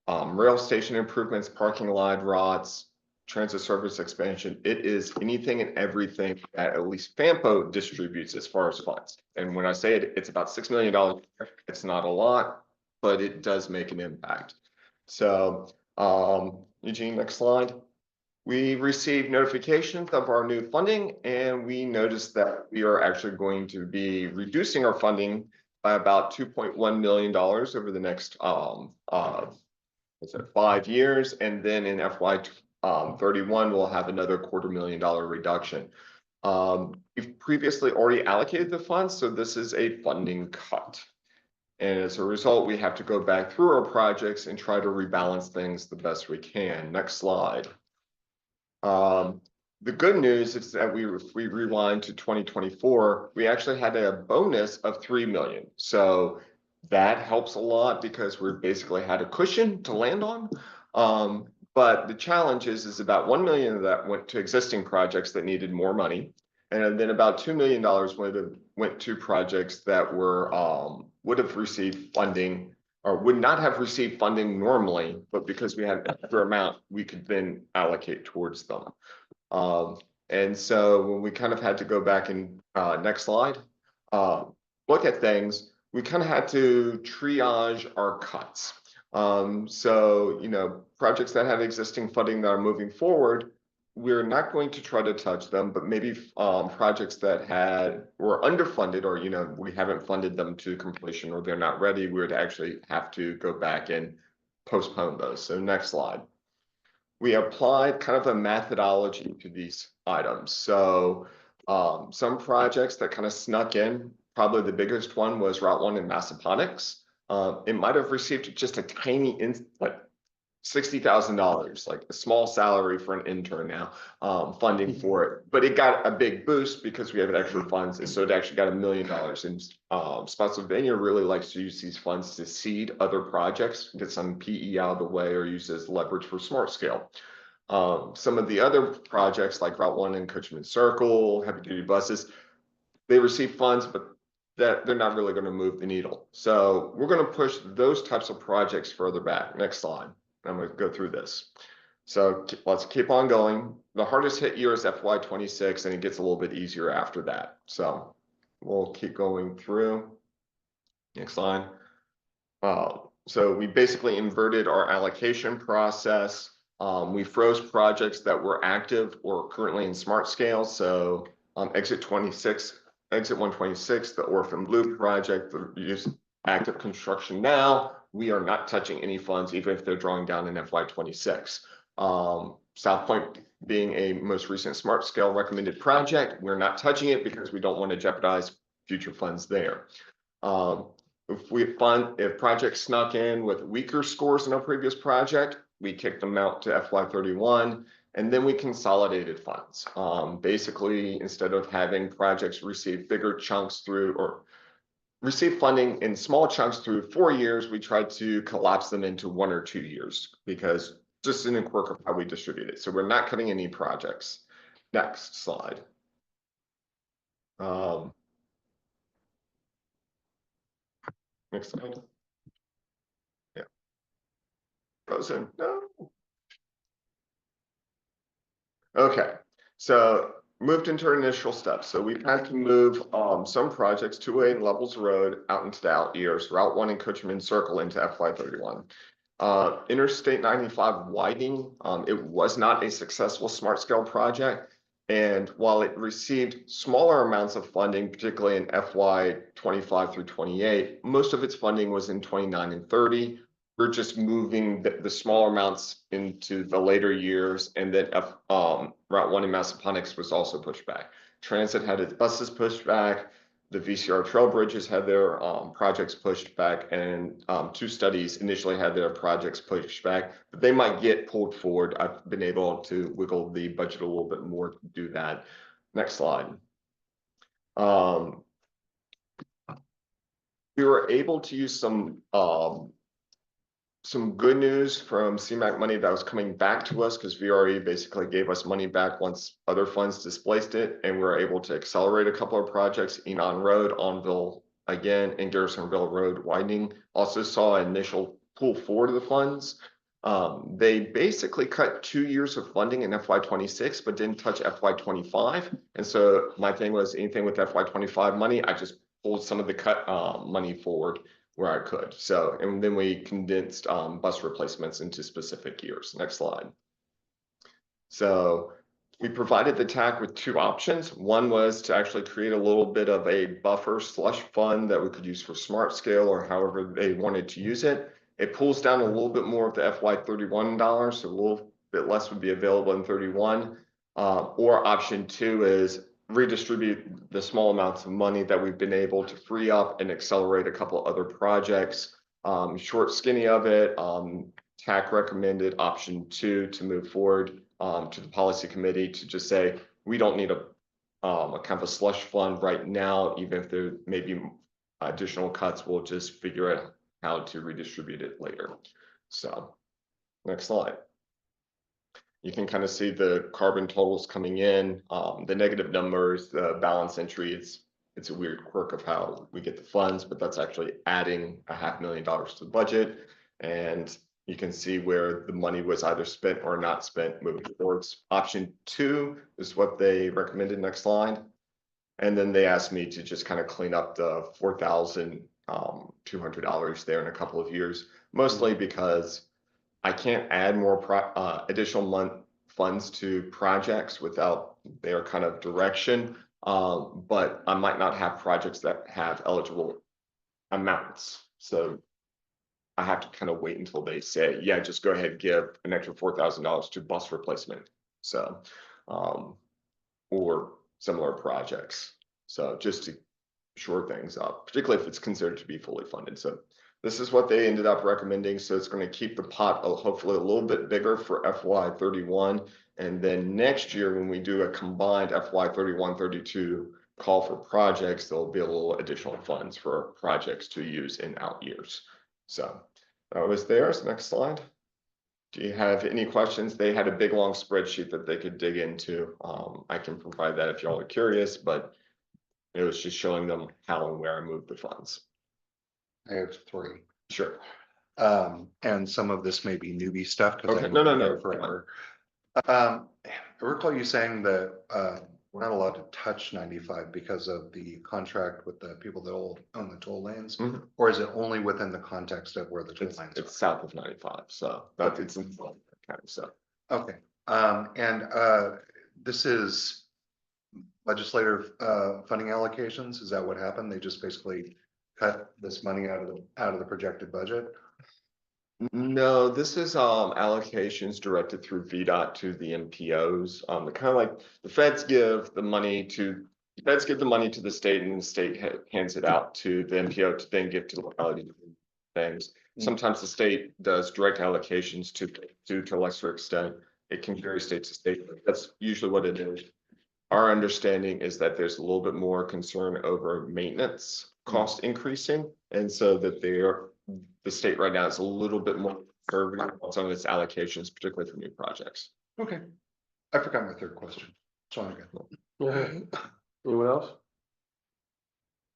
rail station improvements, parking lot routes, transit service expansion. It is anything and everything that at least FAMPO distributes as far as funds. And when I say it, it's about $6 million. It's not a lot, but it does make an impact. So, Eugene, next slide. We received notifications of our new funding, and we noticed that we are actually going to be reducing our funding by about $2.1 million over the next 5 years, and then in FY 31 we'll have another $250,000 reduction. We've previously already allocated the funds, so this is a funding cut. And as a result, we have to go back through our projects and try to rebalance things the best we can. Next slide. The good news is that if we rewind to 2024, we actually had a bonus of $3 million. So that helps a lot because we basically had a cushion to land on. But the challenge is about $1 million of that went to existing projects that needed more money. And then about $2 million went to projects that would have received funding or would not have received funding normally, but because we had an extra amount, we could then allocate towards them. And so when we kind of had to go back and next slide, look at things, we kind of had to triage our cuts. So, you know, projects that have existing funding that are moving forward, we're not going to try to touch them, but maybe projects that were underfunded or, you know, we haven't funded them to completion or they're not ready, we would actually have to go back and postpone those. So next slide. We applied kind of a methodology to these items. So some projects that kind of snuck in, probably the biggest one was Route 1 in Massaponax. It might have received just a tiny, like $60,000, like a small salary for an intern now, funding for it. But it got a big boost because we have extra funds. And so it actually got $1 million. And Spotsylvania really likes to use these funds to seed other projects, get some PE out of the way or use as leverage for smart scale. Some of the other projects like Route 1 in Coachman Circle, heavy duty buses, they receive funds, but that they're not really going to move the needle. So we're going to push those types of projects further back. Next slide. I'm going to go through this. So let's keep on going. The hardest hit year is FY 26, and it gets a little bit easier after that. So we'll keep going through. Next slide. So we basically inverted our allocation process. We froze projects that were active or currently in smart scale. So exit 126, the Orphan Blue project, the active construction now. We are not touching any funds, even if they're drawing down in FY 26. South Point being a most recent smart scale recommended project, we're not touching it because we don't want to jeopardize future funds there. If projects snuck in with weaker scores in our previous project, we kicked them out to FY 31, and then we consolidated funds. Basically, instead of having projects receive bigger chunks through or receive funding in small chunks through 4 years, we tried to collapse them into 1 or 2 years because just in a quirk of how we distribute it. So we're not cutting any projects. Next slide. Next slide. Yeah. Frozen, no. Okay, so moved into our initial steps. So we've had to move some projects 2A and Levels Road out into the out years, Route 1 and Coachman Circle into FY31. Interstate 95 widening, it was not a successful smart scale project. And while it received smaller amounts of funding, particularly in FY25 through 28, most of its funding was in 29 and 30. We're just moving the smaller amounts into the later years, and then Route 1 in Massaponax was also pushed back. Transit had its buses pushed back. The VCR trail bridges had their projects pushed back, and 2 studies initially had their projects pushed back, but they might get pulled forward. I've been able to wiggle the budget a little bit more to do that. Next slide. We were able to use some good news from CMAQ money that was coming back to us, because VRE basically gave us money back once other funds displaced it, and we were able to accelerate a couple of projects. Enon Road, Onville again, and Garrisonville Road widening. Also saw initial pull forward of the funds. They basically cut 2 years of funding in FY26, but didn't touch FY25. And so my thing was, anything with FY25 money, I just pulled some of the cut money forward where I could. So, and then we condensed bus replacements into specific years. Next slide. So we provided the TAC with 2 options. One was to actually create a little bit of a buffer slush fund that we could use for smart scale or however they wanted to use it. It pulls down a little bit more of the FY31 dollars, so a little bit less would be available in 31. Or option 2 is redistribute the small amounts of money that we've been able to free up and accelerate a couple other projects. Short skinny of it, TAC recommended option 2 to move forward to the policy committee to just say, we don't need a kind of a slush fund right now, even if there may be additional cuts, we'll just figure out how to redistribute it later. So next slide. You can kind of see the carbon totals coming in, the negative numbers, the balance entry. It's a weird quirk of how we get the funds, but that's actually adding $500,000 to the budget. And you can see where the money was either spent or not spent moving towards. Option 2 is what they recommended. Next slide. And then they asked me to just kind of clean up the $4,200 there in a couple of years, mostly because I can't add more additional funds to projects without their kind of direction. But I might not have projects that have eligible amounts. So I have to kind of wait until they say, yeah, just go ahead and give an extra $4,000 to bus replacement. So, or similar projects. So just to shore things up, particularly if it's considered to be fully funded. So this is what they ended up recommending. So it's going to keep the pot hopefully a little bit bigger for FY31. And then next year, when we do a combined FY31-32 call for projects, there'll be a little additional funds for projects to use in out years. So that was theirs. Next slide. Do you have any questions? They had a big long spreadsheet that they could dig into. I can provide that if y'all are curious, but it was just showing them how and where I moved the funds. I have 3. Sure. And some of this may be newbie stuff. Okay. No. Forever. I recall you saying that we're not allowed to touch 95 because of the contract with the people that own the toll lanes, or is it only within the context of where the toll lanes are? It's south of 95, so that it's in kind of stuff. Okay. And this is legislative funding allocations. Is that what happened? They just basically cut this money out of the projected budget? No, this is allocations directed through VDOT to the MPOs. Kind of like the feds give the money to the state, and the state hands it out to the MPO to then give to the locality things. Sometimes the state does direct allocations to a lesser extent. It can vary state to state. That's usually what it is. Our understanding is that there's a little bit more concern over maintenance cost increasing, and so that the state right now is a little bit more conservative on some of its allocations, particularly for new projects. Okay. I forgot my third question. So I'm good. Anyone else?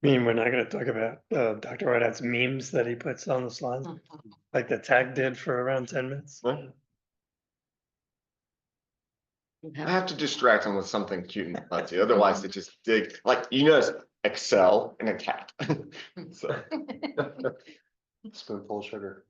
We're not gonna talk about, Dr. Rideout's memes that he puts on the slides, like the tag did for around 10 minutes. I have to distract them with something cute and funny, otherwise they just dig, like, it's Excel and a cat. So, Spoonful of sugar.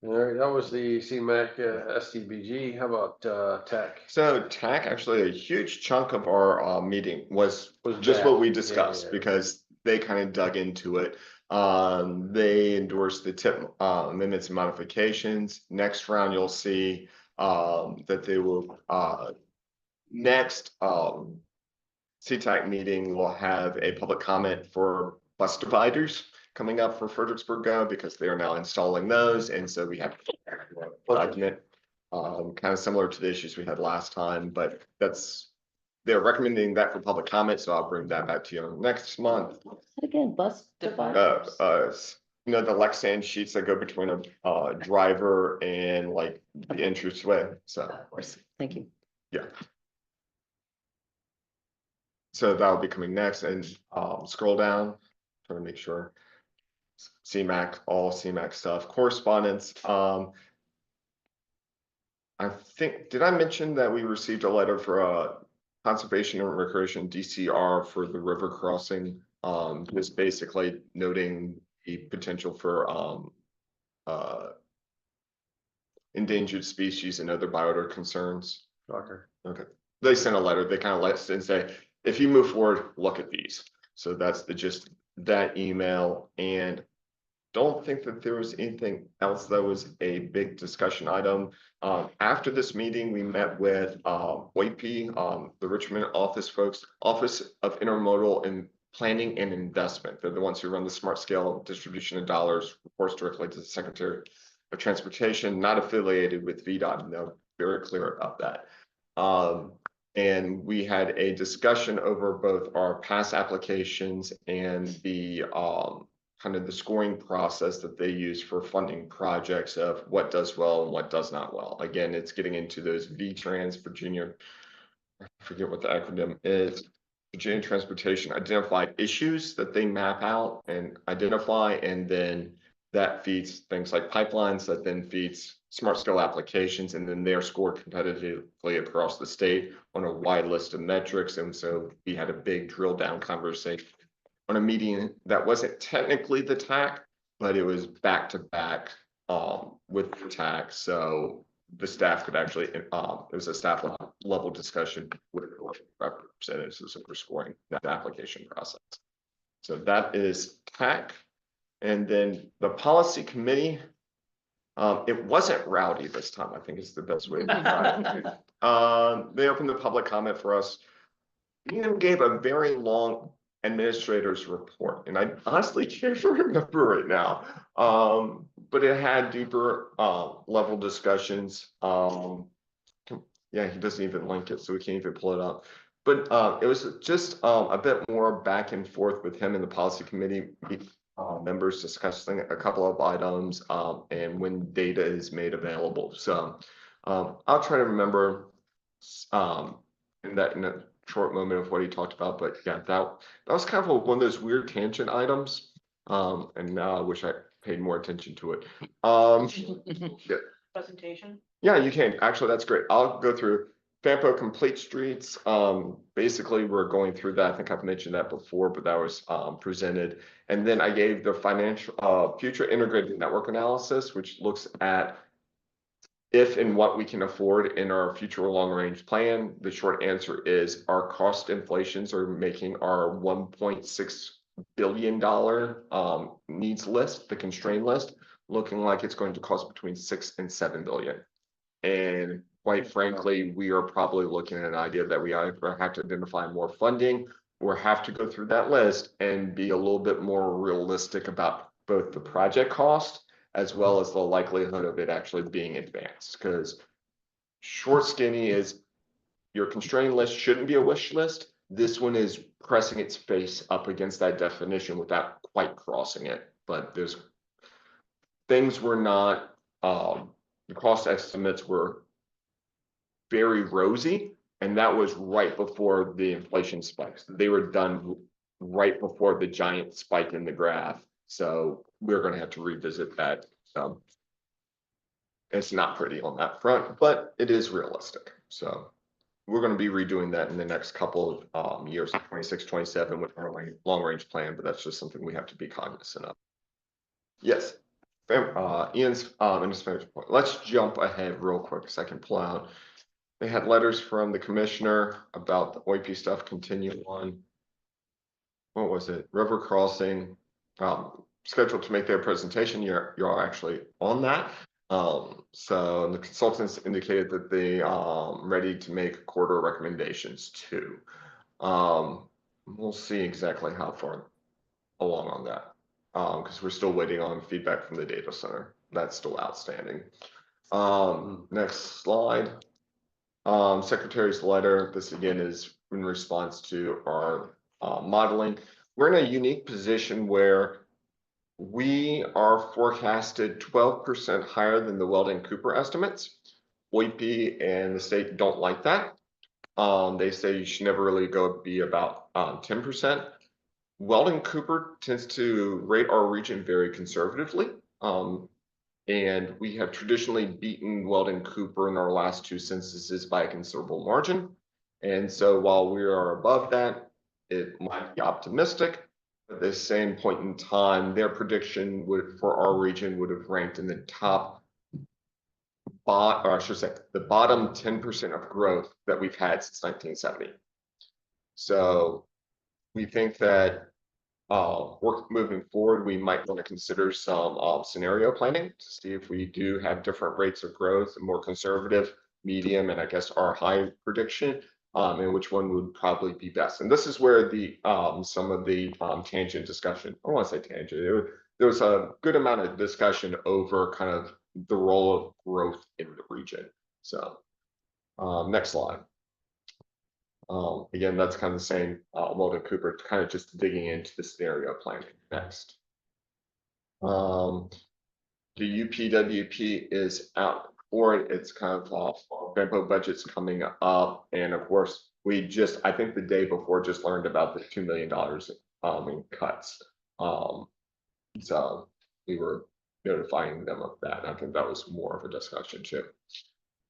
All right, that was the CMAC, STBG. How about, tech? so TAC, actually a huge chunk of our meeting was Was just that? what we Yeah, discussed, yeah. because they kind of dug into it. They endorsed the tip amendments and modifications. Next round, you'll see that they will next CTAC meeting will have a public comment for bus dividers coming up for Fredericksburg Go, because they are now installing those, and so we have a document kind of similar to the issues we had last time, but they're recommending that for public comment, so I'll bring that back to you next month. Again, bus dividers. The Lexan sheets that go between a driver and like the entranceway, so. Of course, thank you. Yeah. So that'll be coming next, and scroll down, trying to make sure. CMAC, all CMAC stuff, correspondence. I think, did I mention that we received a letter for conservation and recreation DCR for the river crossing? Just basically noting the potential for endangered species and other biota concerns. Shocker. Okay, they sent a letter, they kind of let us and say, if you move forward, look at these. So that's the gist of that email, and don't think that there was anything else that was a big discussion item. After this meeting, we met with WAPI, the Richmond office folks, Office of Intermodal and Planning and Investment. They're the ones who run the smart scale distribution of dollars, reports directly to the Secretary of Transportation, not affiliated with VDOT, and they're very clear about that. And we had a discussion over both our past applications and the kind of the scoring process that they use for funding projects of what does well and what does not well. Again, it's getting into those VTrans, Virginia, I forget what the acronym is, Virginia Transportation Identified Issues that they map out and identify, and then that feeds things like pipelines, that then feeds smart scale applications, and then they're scored competitively across the state on a wide list of metrics. And so we had a big drill down conversation on a meeting that wasn't technically the TAC, but it was back to back with the TAC. So the staff could actually, it was a staff level discussion with representatives for scoring that application process. So that is TAC. And then the policy committee, it wasn't rowdy this time, I think is the best way to describe it. They opened the public comment for us. Ian gave a very long administrator's report, and I honestly can't remember right now. But it had deeper level discussions. Yeah, he doesn't even link it, so we can't even pull it up. But it was just a bit more back and forth with him and the policy committee members discussing a couple of items and when data is made available. So I'll try to remember in a short moment of what he talked about, but yeah, that was kind of one of those weird tangent items. And now I wish I paid more attention to it. Yeah. Presentation. Yeah, you can. Actually, that's great. I'll go through FAMPO Complete Streets. Basically, we're going through that. I think I've mentioned that before, but that was presented. And then I gave the financial future integrated network analysis, which looks at if and what we can afford in our future long-range plan. The short answer is our cost inflations are making our $1.6 billion needs list, the constraint list, looking like it's going to cost between 6 and 7 billion. And quite frankly, we are probably looking at an idea that we either have to identify more funding or have to go through that list and be a little bit more realistic about both the project cost as well as the likelihood of it actually being advanced. Because short skinny is your constraint list shouldn't be a wish list. This one is pressing its face up against that definition without quite crossing it. But there's things were not, the cost estimates were very rosy, and that was right before the inflation spikes. They were done right before the giant spike in the graph. So we're gonna have to revisit that. It's not pretty on that front, but it is realistic. So we're gonna be redoing that in the next couple of years, 26, 27 with our long range plan, but that's just something we have to be cognizant of. Yes. Ian's point. Let's jump ahead real quick so I can pull out. They had letters from the commissioner about the OIP stuff continuing on. What was it? River Crossing, scheduled to make their presentation. You're actually on that. So the consultants indicated that they ready to make quarter recommendations too. We'll see exactly how far along on that. Because we're still waiting on feedback from the data center. That's still outstanding. Next slide. Secretary's letter. This again is in response to our modeling. We're in a unique position where we are forecasted 12% higher than the Weldon Cooper estimates. OIP and the state don't like that. They say you should never really go be about 10%. Weldon Cooper tends to rate our region very conservatively. And we have traditionally beaten Weldon Cooper in our last two censuses by a considerable margin. And so while we are above that, it might be optimistic. At the same point in time, their prediction would for our region would have ranked in the top or I should say the bottom 10% of growth that we've had since 1970. So we think that work moving forward, we might want to consider some scenario planning to see if we do have different rates of growth, more conservative, medium, and I guess our high prediction, and which one would probably be best. And this is where the some of the tangent discussion, I don't want to say tangent, there was a good amount of discussion over kind of the role of growth in the region. So next slide. Again, that's kind of the same Weldon Cooper, kind of just digging into the scenario planning next. The UPWP is out for it. It's kind of FAMPO budget's coming up. And of course, I think the day before just learned about the $2 million in cuts. So we were notifying them of that. I think that was more of a discussion too.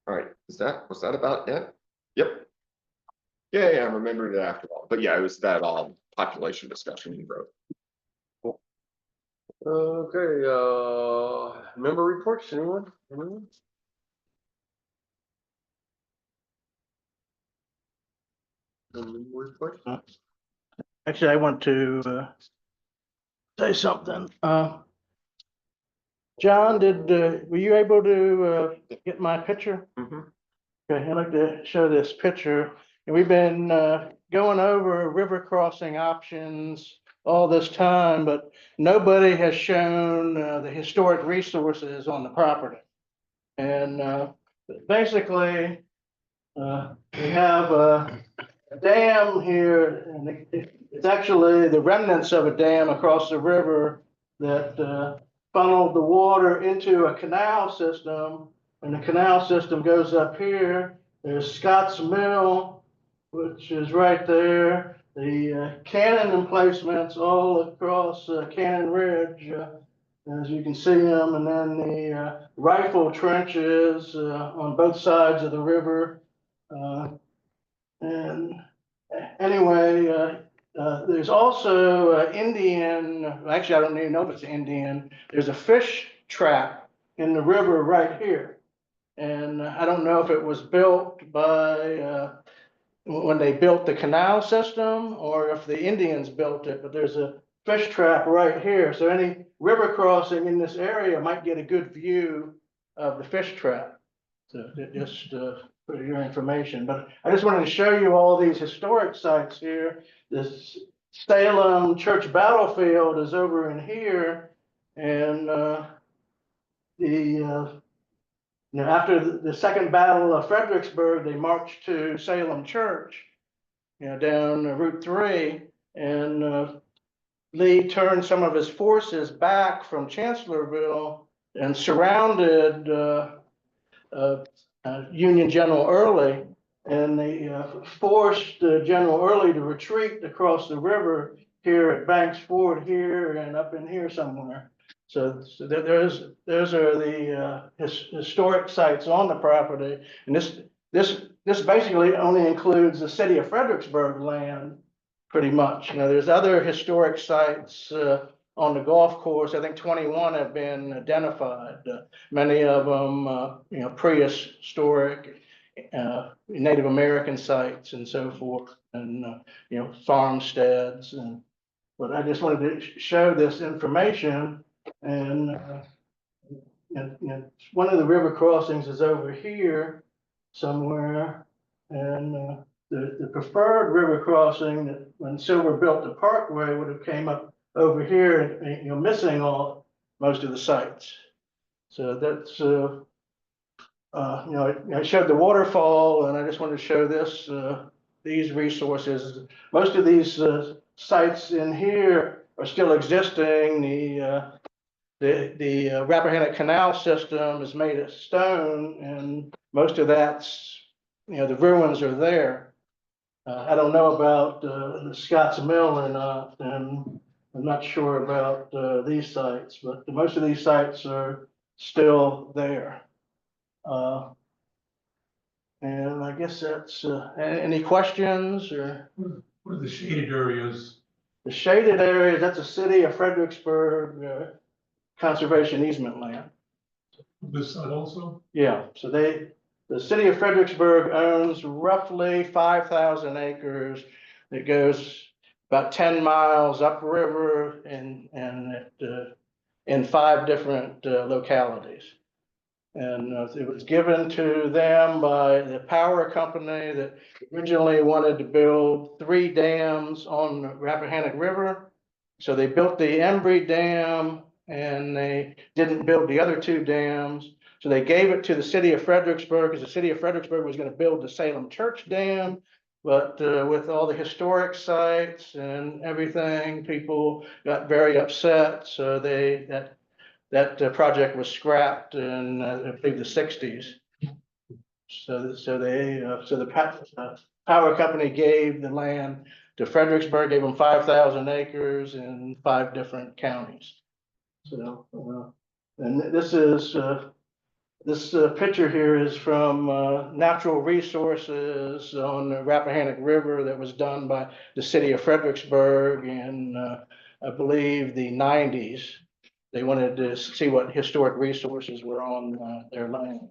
All right, was that about it? Yep. Yeah, I remembered it after all. But yeah, it was that population discussion and growth. Cool. Okay, member reports, anyone? Report? Actually, I want to say something. John, were you able to get my picture? Mm-hmm. Okay, I'd like to show this picture. And we've been going over river crossing options all this time, but nobody has shown the historic resources on the property. And basically, we have a dam here, and it's actually the remnants of a dam across the river that funneled the water into a canal system, and the canal system goes up here. There's Scott's Mill, which is right there. The cannon emplacements all across Cannon Ridge, as you can see them, and then the rifle trenches on both sides of the river. And anyway, there's also Indian, actually I don't even know if it's Indian, there's a fish trap in the river right here. And I don't know if it was built by when they built the canal system or if the Indians built it, but there's a fish trap right here. So any river crossing in this area might get a good view of the fish trap. So just for your information, but I just wanted to show you all these historic sites here. This Salem Church Battlefield is over in here, and after the Second Battle of Fredericksburg, they marched to Salem Church, down Route 3, and Lee turned some of his forces back from Chancellorsville and surrounded Union General Early, and they forced General Early to retreat across the river here at Banks Ford here and up in here somewhere. So those are the historic sites on the property. And this basically only includes the city of Fredericksburg land, pretty much. You know, there's other historic sites on the golf course. I think 21 have been identified. Many of them, you know, prehistoric, Native American sites and so forth, and you know, farmsteads. And but I just wanted to show this information, and one of the river crossings is over here somewhere, and the preferred river crossing that when Silver built the parkway would have came up over here, and you know, missing most of the sites. So that's you know, I showed the waterfall, and I just wanted to show this these resources. Most of these sites in here are still existing. The Rappahannock Canal system is made of stone, and most of that's, you know, the ruins are there. I don't know about the Scott's Mill or not, and I'm not sure about these sites, but most of these sites are still there. And I guess that's any questions or? What are the shaded areas? The shaded areas, that's a city of Fredericksburg conservation easement land. This side also? Yeah, so the city of Fredericksburg owns roughly 5,000 acres. It goes about 10 miles upriver and in 5 different localities. And it was given to them by the power company that originally wanted to build 3 dams on the Rappahannock River. So they built the Embry Dam, and they didn't build the other 2 dams. So they gave it to the city of Fredericksburg, because the city of Fredericksburg was going to build the Salem Church Dam. But with all the historic sites and everything, people got very upset. So that project was scrapped in, I believe, the 60s. So the power company gave the land to Fredericksburg, gave them 5,000 acres in 5 different counties. So, and this picture here is from Natural Resources on the Rappahannock River that was done by the city of Fredericksburg in, I believe, the 90s. They wanted to see what historic resources were on their land.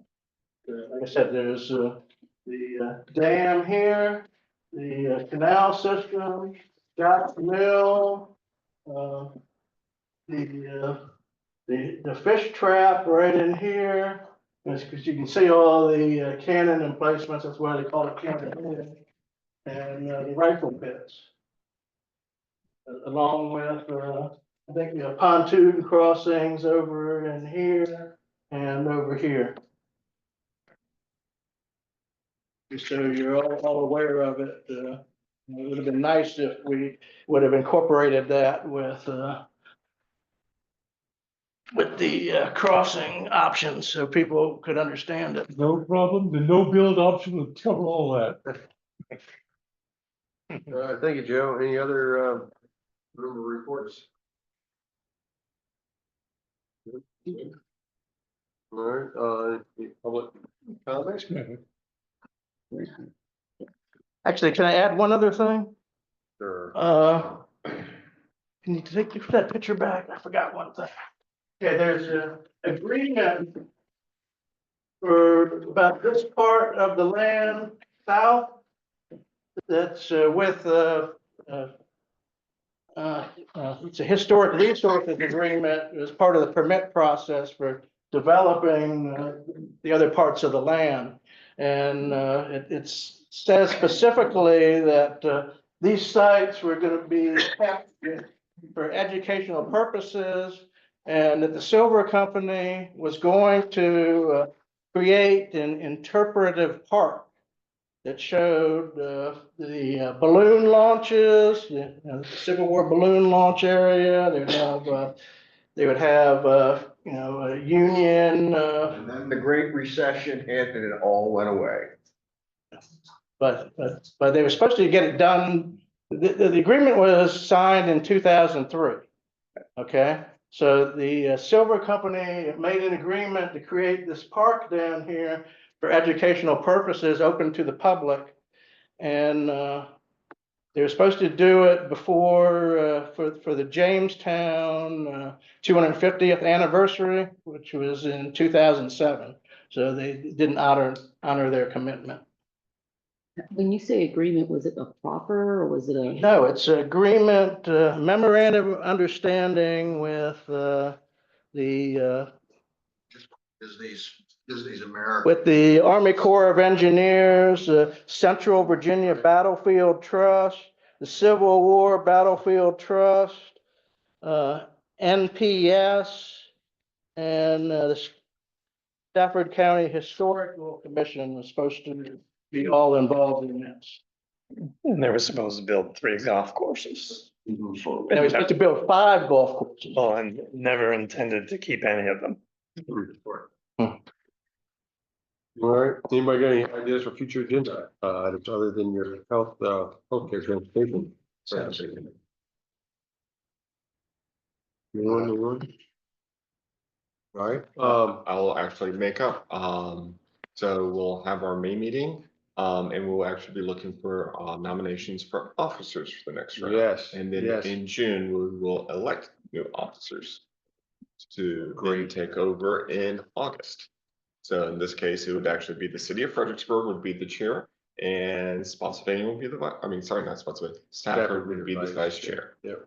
Like I said, there's the dam here, the canal system, Scott's Mill, the fish trap right in here. Because you can see all the cannon emplacements. That's why they call it cannon. And the rifle pits, along with I think pontoon crossings over in here and over here. So you're all aware of it. It would have been nice if we would have incorporated that with the crossing options so people could understand it. No problem. The no build option will cover all that. All right, thank you, Joe. Any other member reports? All right, any public comments? Actually, can I add one other thing? Sure. Can you take that picture back? I forgot one thing. Okay, there's an agreement for about this part of the land south that's with it's a historic resources agreement as part of the permit process for developing the other parts of the land. And it says specifically that these sites were going to be kept for educational purposes, and that the Silver Company was going to create an interpretive park that showed the balloon launches, the Civil War balloon launch area. They would have you know, a Union. And then the Great Recession hit and it all went away. But they were supposed to get it done The agreement was signed in 2003. Okay, so the Silver Company made an agreement to create this park down here for educational purposes, open to the public. And they were supposed to do it before, for the Jamestown 250th anniversary, which was in 2007. So they didn't honor their commitment. When you say agreement, was it a proffer or was it a? No, it's an agreement, memorandum of understanding with the Disney's America. with the Army Corps of Engineers, Central Virginia Battlefield Trust, the Civil War Battlefield Trust, NPS, and the Stafford County Historical Commission was supposed to be all involved in this. And they were supposed to build 3 golf courses. And they were supposed to build 5 golf courses. Well, and never intended to keep any of them. All right, anybody got any ideas for future agenda, items other than your healthcare transportation? Anyone? All right, I will actually make up, so we'll have our May meeting, and we'll actually be looking for nominations for officers for the next round. yes, And then yes. in June, we will elect new officers to then take over in August. So in this case, it would actually be the city of Fredericksburg would be the chair, and Spotsylvania will be the, not Spotsylvania, Stafford would be the vice chair. Yep.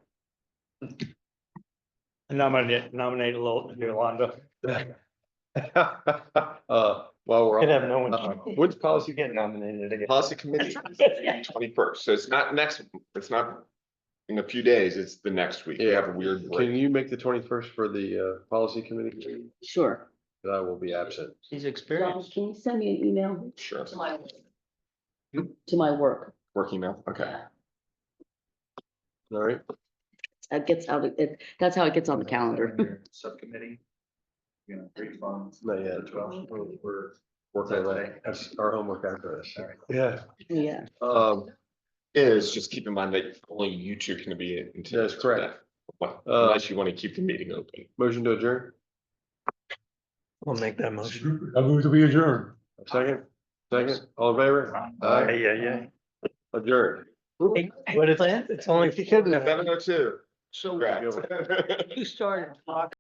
Nominate Yolanda. While we're Could on, have no one. when's policy You get nominated again. Policy committee, 21st, so it's not next, it's not in a few days, it's the next week. We Yeah. have a weird Can break. you make the 21st for the policy committee? Sure. But I will be absent. He's John, experienced. can you send me an email Sure. to my work? Working now, okay. All right, That gets out of it. That's how it gets on the calendar. Subcommittee. You know, great funds. not yet. We're working on that. That's our homework after this. Yeah. Yeah. Is just keep in mind that only you two can be in. That's correct. Unless you want to keep the meeting open. Motion to adjourn, We'll make that motion. I move to be adjourned. second, all in favor? Yeah. Adjourned. But it's only. If you couldn't have. 7:02. So Congrats. you started talking.